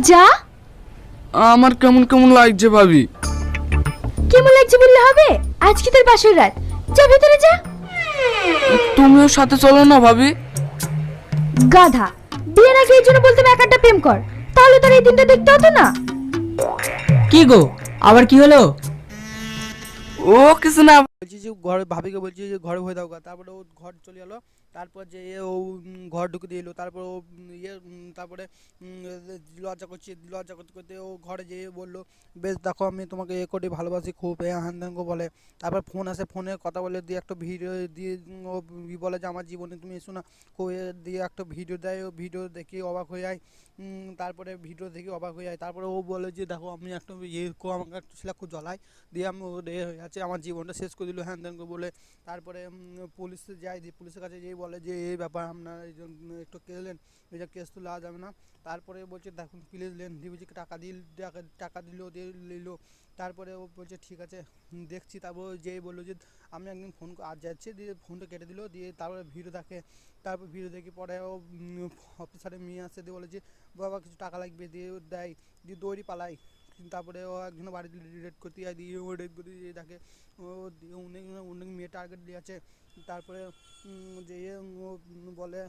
যা। আমার কেমন কেমন লাগছে ভাবি। কেমন লাগছে বললে হবে? আজকে তোর বাসর রাত, যা ভেতরে যা। তুমিও সাথে চলো না ভাবি। গাধা, বিয়ের আগে এই জন্য বলতাম এক একটা প্রেম কর, তাহলে তোর এই দিনটা দেখতে হতো না। কি গো, আবার কি হলো? ও কিছু না। বলছি যে ঘরে ভাবিকে বলছি যে ঘরে হয়ে দাও গা, তারপরে ও ঘর চলে গেলো। তারপর যে ও ঘর ঢুকে দিয়ে এলো, তারপর ও তারপরে লজ্জা করছে, লজ্জা করতে করতে ও ঘরে যেয়ে বললো বেশ দেখো আমি তোমাকে এ করে ভালোবাসি খুব, হ্যান ত্যান করে বলে। তারপর ফোন আসে, ফোনে কথা বলে দিয়ে একটা ভিডিও দিয়ে ও বলে যে আমার জীবনে তুমি এসো না, দিয়ে একটা ভিডিও দেয়। ও ভিডিও দেখে অবাক হয়ে যায়। তারপরে ভিডিও দেখে অবাক হয়ে যায়। তারপরে ও বলে যে দেখো আমি একটা আমাকে একটা ছেলে খুব জ্বলায়, দিয়ে আমি ও হয়ে আছে আমার জীবনটা শেষ করে দিল হ্যান ত্যান করে বলে। তারপরে পুলিশে যায়, দিয়ে পুলিশের কাছে যেই বলে যে এই ব্যাপার আপনার এই একটু কেস নেন, এই যে কেস তো নেওয়া যাবে না। তারপরে বলছে দেখুন প্লিজ নেন, ডিবিজিকে টাকা টাকা দিল, দিয়ে নিল। তারপরে ও বলছে ঠিক আছে দেখছি। তারপর যেই বললো যে আমি একদিন ফোন আজ যাচ্ছে, দিয়ে ফোনটা কেটে দিল। দিয়ে তারপরে ভিডিও দেখে, তারপর ভিডিও দেখে পরে ও অফিসারের মেয়ে আসে, দিয়ে বলে যে বাবা কিছু টাকা লাগবে, দিয়ে দেয়, দিয়ে দৌড়ি পালায়। তারপরে ও একজনের বাড়িতে রেড করতে যায়, দিয়ে ও রেড করতে দিয়ে দেখে ও অনেক অনেক মেয়ে টার্গেট দিয়ে আছে। তারপরে যে ও বলে,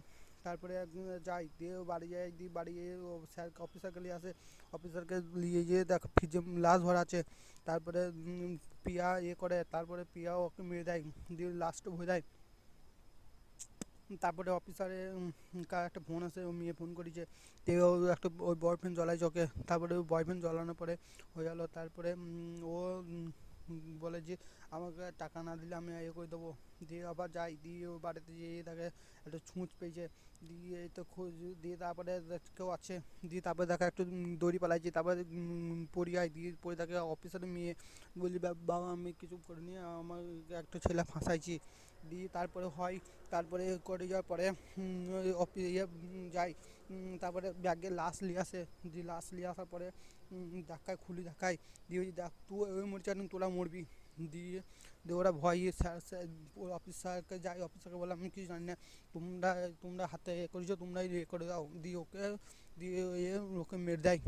তারপরে একদিন যাই, দিয়ে বাড়ি যায়, দিয়ে বাড়ি গিয়ে ও স্যার অফিসারকে নিয়ে আসে। অফিসারকে নিয়ে গিয়ে দেখ ফ্রিজে লাশ ভরা আছে। তারপরে পিয়া করে, তারপরে পিয়া ওকে মেরে দেয়, দিয়ে লাশটা ভরে দেয়। তারপরে অফিসারে কার একটা ফোন আসে, ও মেয়ে ফোন করেছে, দিয়ে ও একটা ওই বয়ফ্রেন্ড জ্বলাই চোখে। তারপরে ওই বয়ফ্রেন্ড জ্বলানোর পরে হয়ে গেলো। তারপরে ও বলে যে আমাকে টাকা না দিলে আমি ইয়ে করে দেবো। দিয়ে আবার যাই, দিয়ে ও বাড়িতে যেয়ে দেখে একটা ছুঁচ পেয়েছে, দিয়ে তো খোঁজ, দিয়ে তারপরে কেউ আছে, দিয়ে তারপরে দেখা একটু দড়ি পালাইছে। তারপরে পড়ে যায়, দিয়ে পড়ে থাকে অফিসারের মেয়ে বলছি বাবা আমি কিছু করিনি, আমার একটা ছেলে ফাঁসাইছি। দিয়ে তারপরে হয়, তারপরে করে যাওয়ার পরে যাই, তারপরে ব্যাগে লাশ নিয়ে আসে। দিয়ে লাশ নিয়ে আসার পরে ধাক্কায় খুলি ধাক্কায়, দিয়ে দেখ তুই ওই মরছি একদম তোরা মরবি। দিয়ে দিয়ে ওরা ভয়ে স্যার অফিসারকে যাই, অফিসারকে বলে আমি কিছু জানি না, তোমরা তোমরা হাতে এ করেছো, তোমরাই ইয়ে করে দাও। দিয়ে ওকে দিয়ে ওকে মেরে দেয়।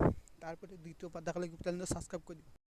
তারপরে দ্বিতীয় পার্ট দেখালে চ্যানেলটা সাবস্ক্রাইব করে দিও।